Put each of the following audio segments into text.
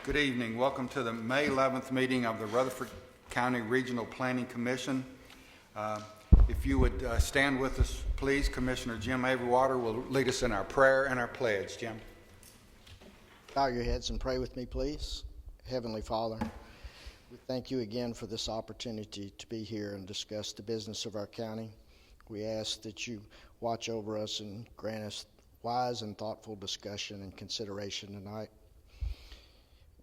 Good evening. Welcome to the May 11th meeting of the Rutherford County Regional Planning Commission. If you would stand with us, please. Commissioner Jim Averwater will lead us in our prayer and our pledge. Jim. Bow your heads and pray with me, please. Heavenly Father, we thank you again for this opportunity to be here and discuss the business of our county. We ask that you watch over us and grant us wise and thoughtful discussion and consideration tonight.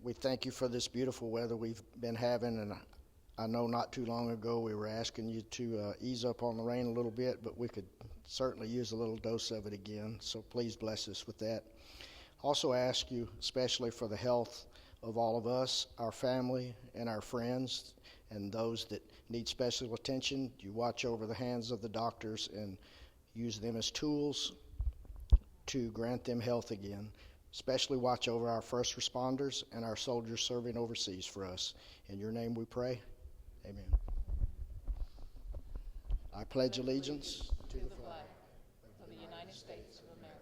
We thank you for this beautiful weather we've been having, and I know not too long ago we were asking you to ease up on the rain a little bit, but we could certainly use a little dose of it again, so please bless us with that. Also ask you especially for the health of all of us, our family, and our friends, and those that need special attention. You watch over the hands of the doctors and use them as tools to grant them health again. Especially watch over our first responders and our soldiers serving overseas for us. In your name we pray. Amen. I pledge allegiance to the flag of the United States of America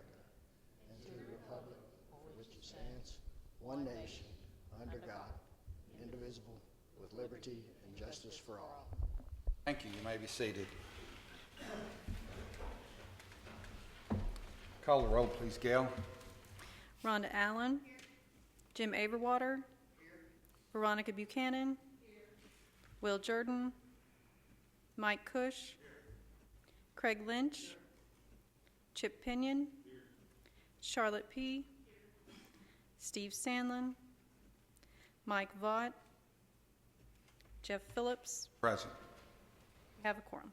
and to the republic for which it stands, one nation, under God, indivisible, with liberty and justice for all. Thank you. You may be seated. Call the roll, please, Gail. Rhonda Allen. Jim Averwater. Veronica Buchanan. Will Jordan. Mike Cush. Craig Lynch. Chip Pinion. Charlotte P. Steve Sandlin. Mike Vaught. Jeff Phillips. Present. We have a quorum.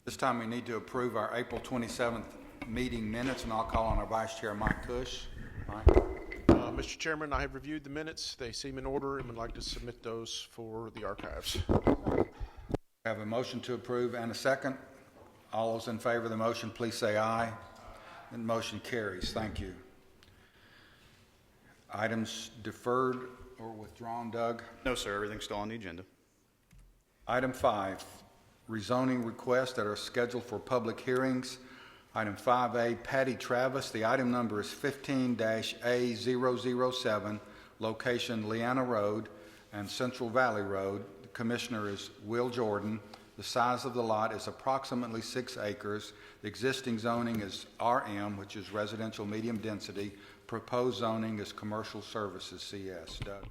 This time we need to approve our April 27th meeting minutes, and I'll call on our Vice Chair, Mike Cush. Mike. Mr. Chairman, I have reviewed the minutes. They seem in order and would like to submit those for the archives. We have a motion to approve and a second. All those in favor of the motion, please say aye. And motion carries. Thank you. Items deferred or withdrawn, Doug? No, sir. Everything's still on the agenda. Item 5, rezoning requests that are scheduled for public hearings. Item 5A, Patty Travis. The item number is 15-A007, location Leanna Road and Central Valley Road. The commissioner is Will Jordan. The size of the lot is approximately 6 acres. The existing zoning is RM, which is residential medium density. Proposed zoning is commercial services, CS. Doug.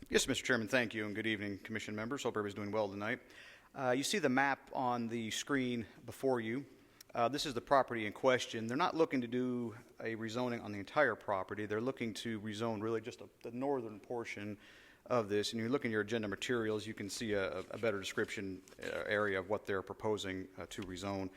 Yes, Mr. Chairman, thank you, and good evening, Commission members. Hope everybody's doing well tonight. You see the map on the screen before you. This is the property in question. They're not looking to do a rezoning on the entire property. They're looking to rezone really just the northern portion of this. And you look in your agenda materials, you can see a better description area of what they're proposing to rezone.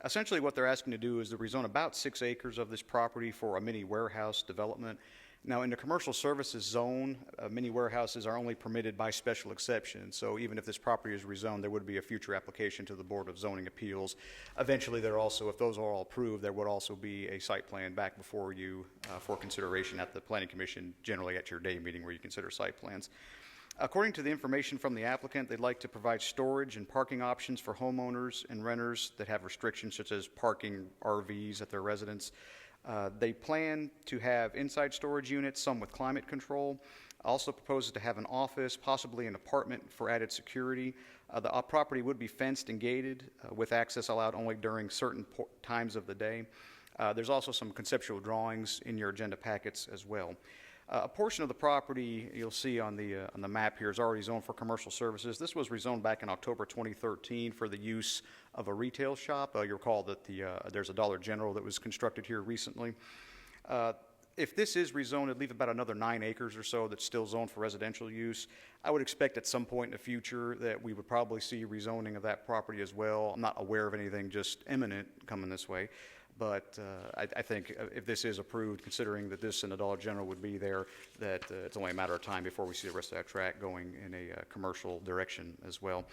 Essentially what they're asking to do is to rezone about 6 acres of this property for a mini warehouse development. Now, in the commercial services zone, mini warehouses are only permitted by special exception. So even if this property is rezoned, there would be a future application to the Board of Zoning Appeals. Eventually, there also, if those are all approved, there would also be a site plan back before you for consideration at the Planning Commission, generally at your day meeting where you consider site plans. According to the information from the applicant, they'd like to provide storage and parking options for homeowners and renters that have restrictions such as parking RVs at their residence. They plan to have inside storage units, some with climate control. Also proposes to have an office, possibly an apartment for added security. The property would be fenced and gated with access allowed only during certain times of the day. There's also some conceptual drawings in your agenda packets as well. A portion of the property you'll see on the map here is already zoned for commercial services. This was rezoned back in October 2013 for the use of a retail shop. You recall that there's a Dollar General that was constructed here recently. If this is rezoned, it'd leave about another 9 acres or so that's still zoned for residential use. I would expect at some point in the future that we would probably see rezoning of that property as well. I'm not aware of anything just imminent coming this way. But I think if this is approved, considering that this and the Dollar General would be there, that it's only a matter of time before we see the rest of that track going in a commercial direction as well.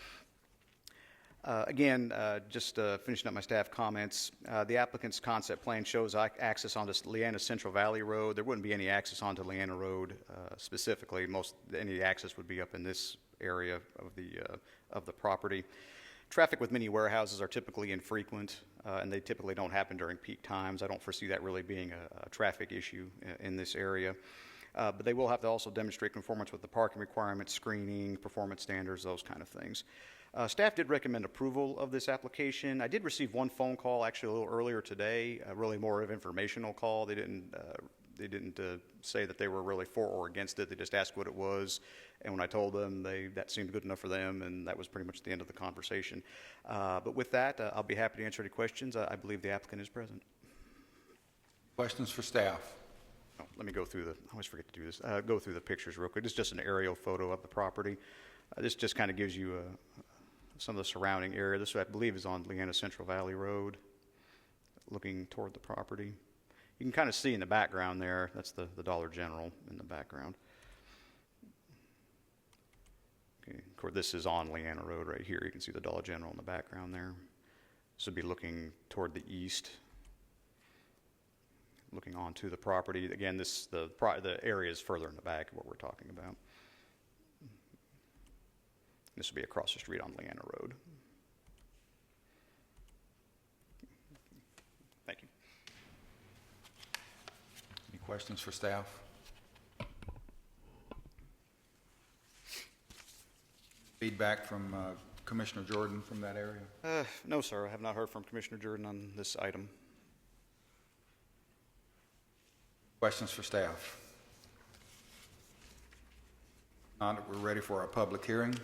Again, just finishing up my staff comments, the applicant's concept plan shows access onto Leanna Central Valley Road. There wouldn't be any access onto Leanna Road specifically. Any access would be up in this area of the property. Traffic with mini warehouses are typically infrequent, and they typically don't happen during peak times. I don't foresee that really being a traffic issue in this area. But they will have to also demonstrate conformance with the parking requirements, screening, performance standards, those kind of things. Staff did recommend approval of this application. I did receive one phone call actually a little earlier today, really more of an informational call. They didn't say that they were really for or against it. They just asked what it was, and when I told them, that seemed good enough for them, and that was pretty much the end of the conversation. But with that, I'll be happy to answer any questions. I believe the applicant is present. Questions for staff? Oh, let me go through I always forget to do this. Go through the pictures real quick. This is just an aerial photo of the property. This just kind of gives you some of the surrounding area. This, I believe, is on Leanna Central Valley Road, looking toward the property. You can kind of see in the background there, that's the Dollar General in the background. Okay, of course, this is on Leanna Road right here. You can see the Dollar General in the background there. This would be looking toward the east, looking onto the property. Again, the area is further in the back of what we're talking about. This would be across the street on Leanna Road. Thank you. Any questions for staff? Feedback from Commissioner Jordan from that area? No, sir. I have not heard from Commissioner Jordan on this item. Questions for staff? Not, we're ready for our public hearing.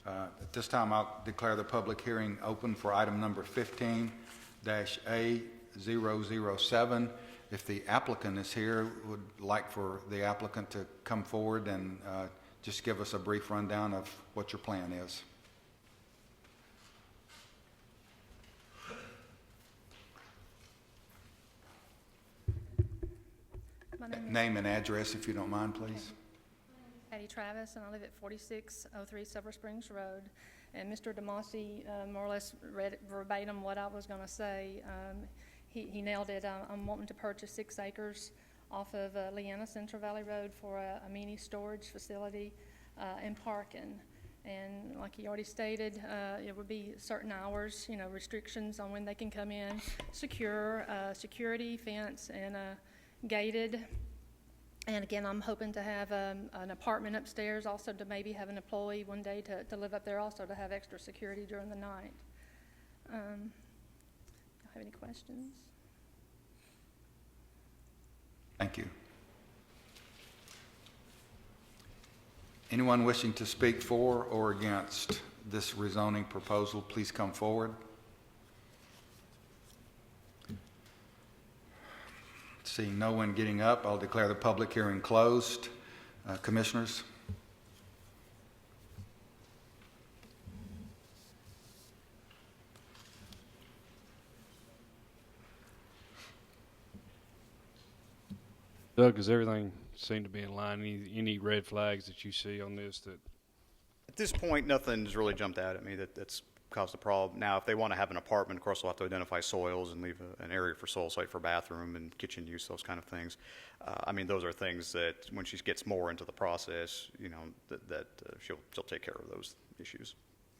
At this time, I'll declare the public hearing open for item number 15-A007. If the applicant is here, would like for the applicant to come forward and just give us a brief rundown of what your plan is. My name is Name and address, if you don't mind, please. Patty Travis, and I live at 4603 Silver Springs Road. And Mr. DeMasi more or less read verbatim what I was going to say. He nailed it. I'm wanting to purchase 6 acres off of Leanna Central Valley Road for a mini storage facility and parking. And like he already stated, it would be certain hours, restrictions on when they can come in, security, fence, and gated. And again, I'm hoping to have an apartment upstairs, also to maybe have an employee one day to live up there, also to have extra security during the night. Y'all have any questions? Thank you. Anyone wishing to speak for or against this rezoning proposal, please come forward. Seeing no one getting up, I'll declare the public hearing closed. Commissioners? Doug, does everything seem to be in line? Any red flags that you see on this that? At this point, nothing's really jumped out at me that's caused a problem. Now, if they want to have an apartment, of course, they'll have to identify soils and leave an area for soil site for bathroom and kitchen use, those kind of things. Those are things that when she gets more into the process, she'll take care of those issues.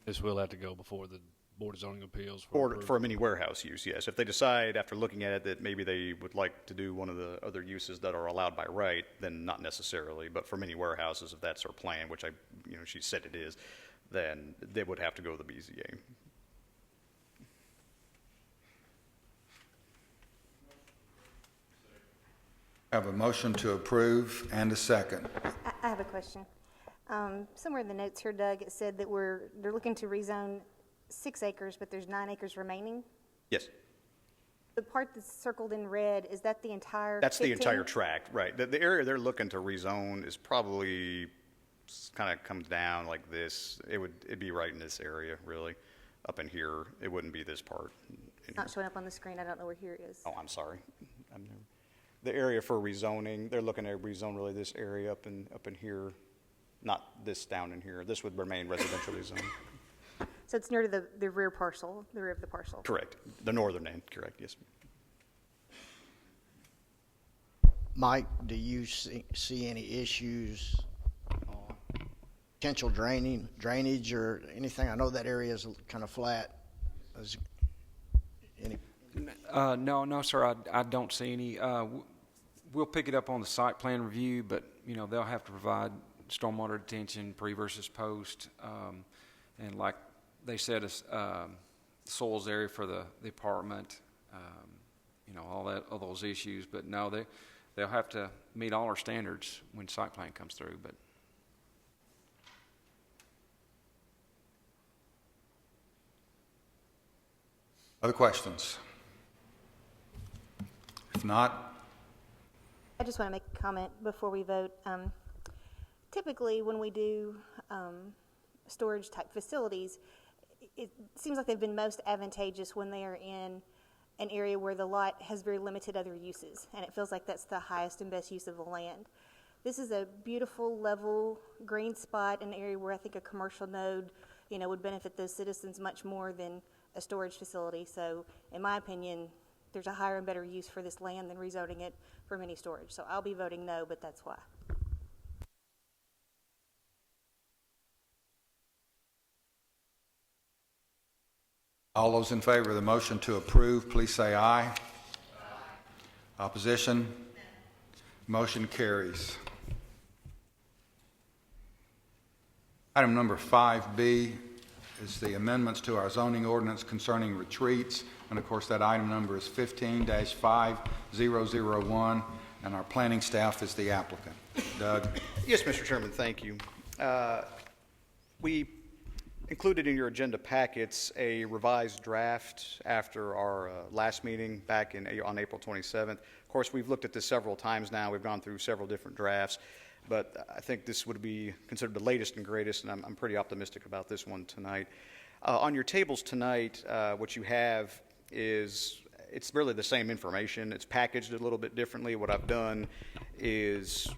This will have to go before the Board of Zoning Appeals For a mini warehouse use, yes. If they decide after looking at it that maybe they would like to do one of the other uses that are allowed by right, then not necessarily. But for mini warehouses, if that's her plan, which she said it is, then they would have to go to the BZA. I have a motion to approve and a second. I have a question. Somewhere in the notes here, Doug, it said that they're looking to rezone 6 acres, but there's 9 acres remaining. Yes. The part that's circled in red, is that the entire That's 15? the entire tract, right. The area they're looking to rezone is probably kind of comes down like this. It'd be right in this area, really. Up in here, it wouldn't be this part. It's not showing up on the screen. I don't know where here is. Oh, I'm sorry. The area for rezoning, they're looking to rezone really this area up in here, not this down in here. This would remain residentially zoned. So it's near to the rear parcel, the rear of the parcel. Correct. The northern end, correct, yes. Mike, do you see any issues, potential drainage or anything? I know that area is kind of flat. No, sir, I don't see any. we'll pick it up on the site plan review, but, you know, they'll have to provide stormwater detention, pre versus post, and like they said, soils area for the apartment, you know, all those issues. But no, they'll have to meet all our standards when site plan comes through. But Other questions? If not, I just want to make a comment before we vote. Typically, when we do storage type facilities, it seems like they've been most advantageous when they are in an area where the lot has very limited other uses, and it feels like that's the highest and best use of the land. This is a beautiful, level, green spot, an area where I think a commercial node, you know, would benefit those citizens much more than a storage facility. So, in my opinion, there's a higher and better use for this land than rezoning it for mini storage. So I'll be voting no, but that's why. all those in favor of the motion to approve, please say aye. Aye. Opposition? Motion carries. Item number 5B is the amendments to our zoning ordinance concerning retreats. And of course, that item number is 15-5001, and our planning staff is the applicant. Doug? Yes, Mr. Chairman, thank you. We included in your agenda packets a revised draft after our last meeting back on April 27th. Of course, we've looked at this several times now. We've gone through several different drafts, but I think this would be considered the latest and greatest, and I'm pretty optimistic about this one tonight. On your tables tonight, what you have is it's really the same information. It's packaged a little bit differently. What I've done is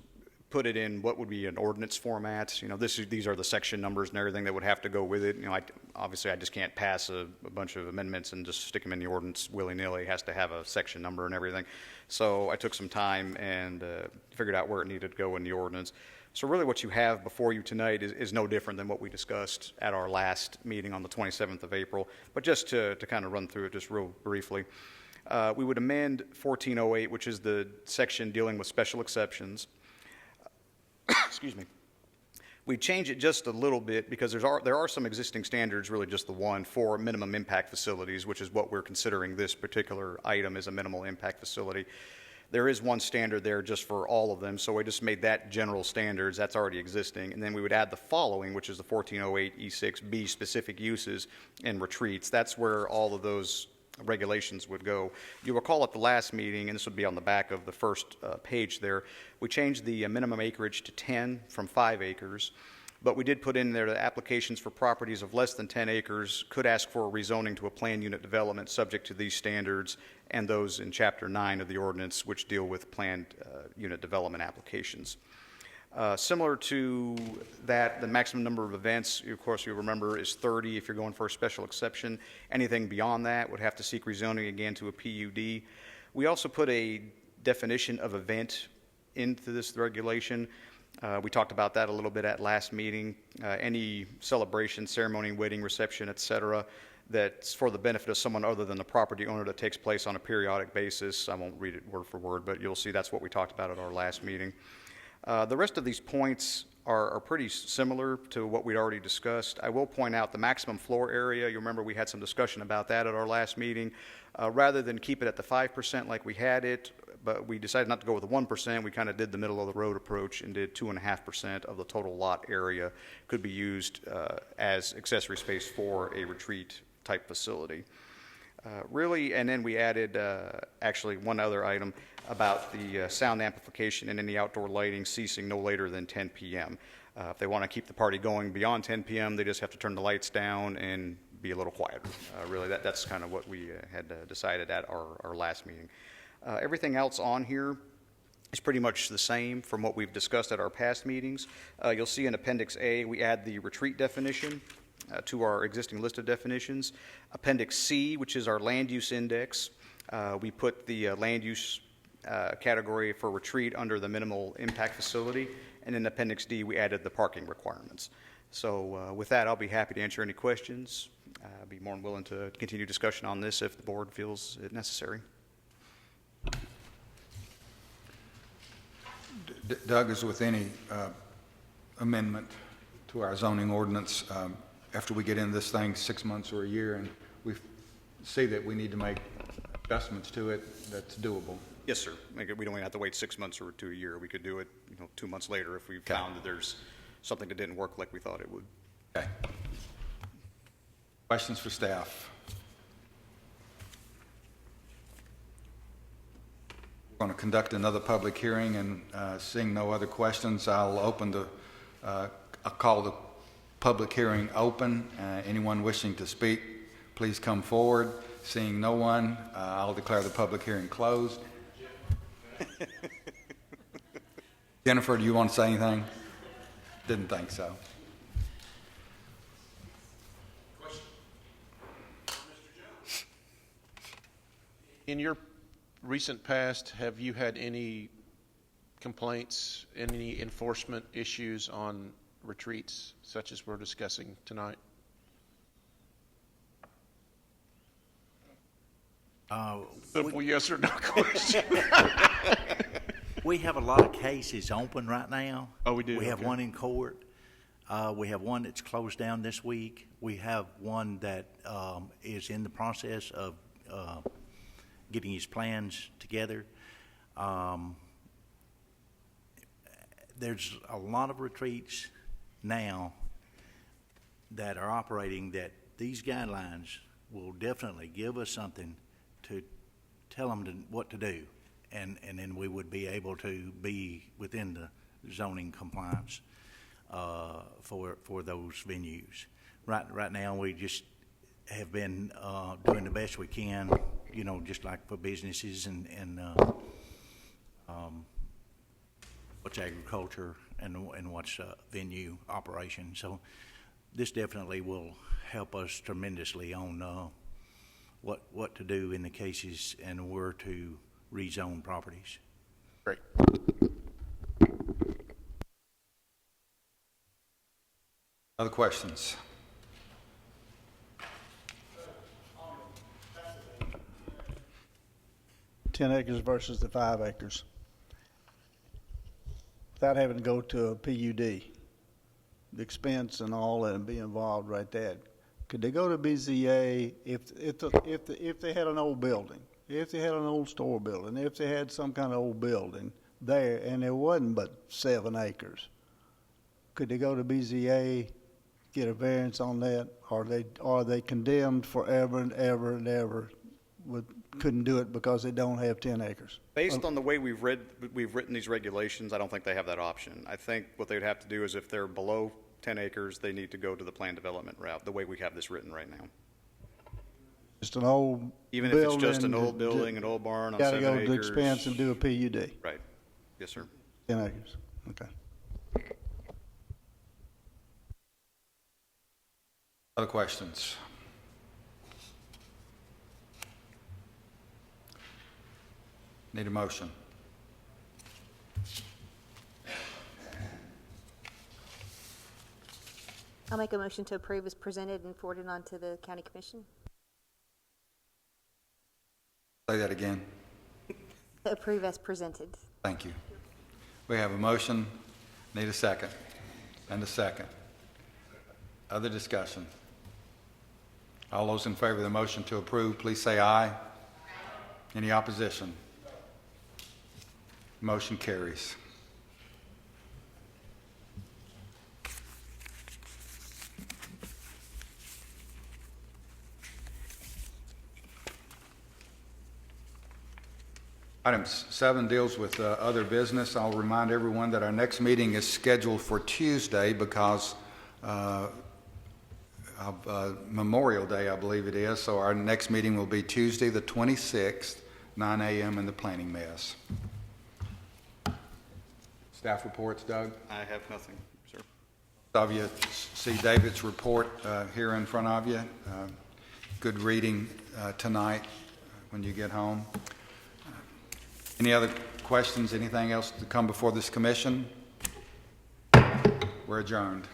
put it in what would be an ordinance format. You know, these are the section numbers and everything that would have to go with it. You know, obviously I just can't pass a bunch of amendments and just stick them in the ordinance willy-nilly. It has to have a section number and everything. So I took some time and figured out where it needed to go in the ordinance. So really what you have before you tonight is no different than what we discussed at our last meeting on the 27th of April. But just to kind of run through it just real briefly, we would amend 1408, which is the section dealing with special exceptions. Excuse me. We change it just a little bit because there are some existing standards, really just the one, for minimum impact facilities, which is what we're considering this particular item as a minimal impact facility. There is one standard there just for all of them, so we just made that general standards. That's already existing. And then we would add the following, which is the 1408 E6B specific uses and retreats. That's where all of those regulations would go. You'll recall at the last meeting, and this would be on the back of the first page there, we changed the minimum acreage to 10 from 5 acres, but we did put in there that applications for properties of less than 10 acres could ask for a rezoning to a planned unit development subject to these standards and those in Chapter 9 of the ordinance, which deal with planned unit development applications. Similar to that, the maximum number of events, of course, you'll remember, is 30 if you're going for a special exception. Anything beyond that would have to seek rezoning again to a PUD. We also put a definition of event into this regulation. We talked about that a little bit at last meeting. Any celebration, ceremony, wedding, reception, etc., that's for the benefit of someone other than the property owner that takes place on a periodic basis. I won't read it word for word, but you'll see that's what we talked about at our last meeting. The rest of these points are pretty similar to what we'd already discussed. I will point out the maximum floor area. You remember we had some discussion about that at our last meeting. Rather than keep it at the 5% like we had it, but we decided not to go with the 1%. We kind of did the middle of the road approach and did 2.5% of the total lot area could be used as accessory space for a retreat type facility. Really, and then we added actually one other item about the sound amplification and any outdoor lighting ceasing no later than 10 p.m. If they want to keep the party going beyond 10 p.m., they just have to turn the lights down and be a little quieter. Really, that's kind of what we had decided at our last meeting. Everything else on here is pretty much the same from what we've discussed at our past meetings. You'll see in Appendix A, we add the retreat definition to our existing list of definitions. Appendix C, which is our land use index, we put the land use category for retreat under the minimal impact facility, and in Appendix D we added the parking requirements. So with that, I'll be happy to answer any questions. I'd be more than willing to continue discussion on this if the board feels it necessary. Doug, is with any amendment to our zoning ordinance, after we get into this thing 6 months or a year, and we see that we need to make adjustments to it, that's doable. Yes, sir. We don't even have to wait 6 months or to a year. We could do it, 2 months later if we found that there's something that didn't work like we thought it would. Okay. Questions for staff? We're going to conduct another public hearing, and seeing no other questions, I'll call the public hearing open. Anyone wishing to speak, please come forward. Seeing no one, I'll declare the public hearing closed. Jennifer, do you want to say anything? Didn't think so. In your recent past, have you had any complaints, any enforcement issues on retreats such as we're discussing tonight? Simple yes or no question. We have a lot of cases open right now. Oh, we do? We have Okay. one in court. We have one that's closed down this week. We have one that is in the process of getting his plans together. There's a lot of retreats now that are operating that these guidelines will definitely give us something to tell them what to do. And then we would be able to be within the zoning compliance for those venues. Right now, we just have been doing the best we can, just like for businesses and what's agriculture and what's venue operation. So this definitely will help us tremendously on what to do in the cases and where to rezone properties. Great. Other questions? $10 acres versus the 5 acres. Without having to go to a PUD, the expense and all that and be involved right there. Could they go to BZA if they had an old building, if they had an old store building, if they had some kind of old building there and there wasn't but 7 acres? Could they go to BZA, get a variance on that, or are they condemned forever and ever and ever? Couldn't do it because they don't have 10 acres. Based on the way we've written these regulations, I don't think they have that option. I think what they'd have to do is if they're below 10 acres, they need to go to the planned development route, the way we have this written right now. Just an old Even building. if it's just an old building, an old barn on 7 acres. Got to go to the expense and do a PUD. Right. Yes, sir. 10 acres. Okay. Other questions? Need a motion? I'll make a motion to approve as presented and forward it on to the county commission. Say that again. Approve as presented. Thank you. We have a motion. Need a second. And a second. Other discussion? All those in favor of the motion to approve, please say aye. Any opposition? Motion carries. Item 7 deals with other business. I'll remind everyone that our next meeting is scheduled for Tuesday because of Memorial Day, I believe it is. So our next meeting will be Tuesday the 26th, 9 a.m. in the planning mess. Staff reports, Doug? I have nothing, sir. Of you see David's report here in front of you. Good reading tonight when you get home. Any other questions, anything else to come before this commission? We're adjourned.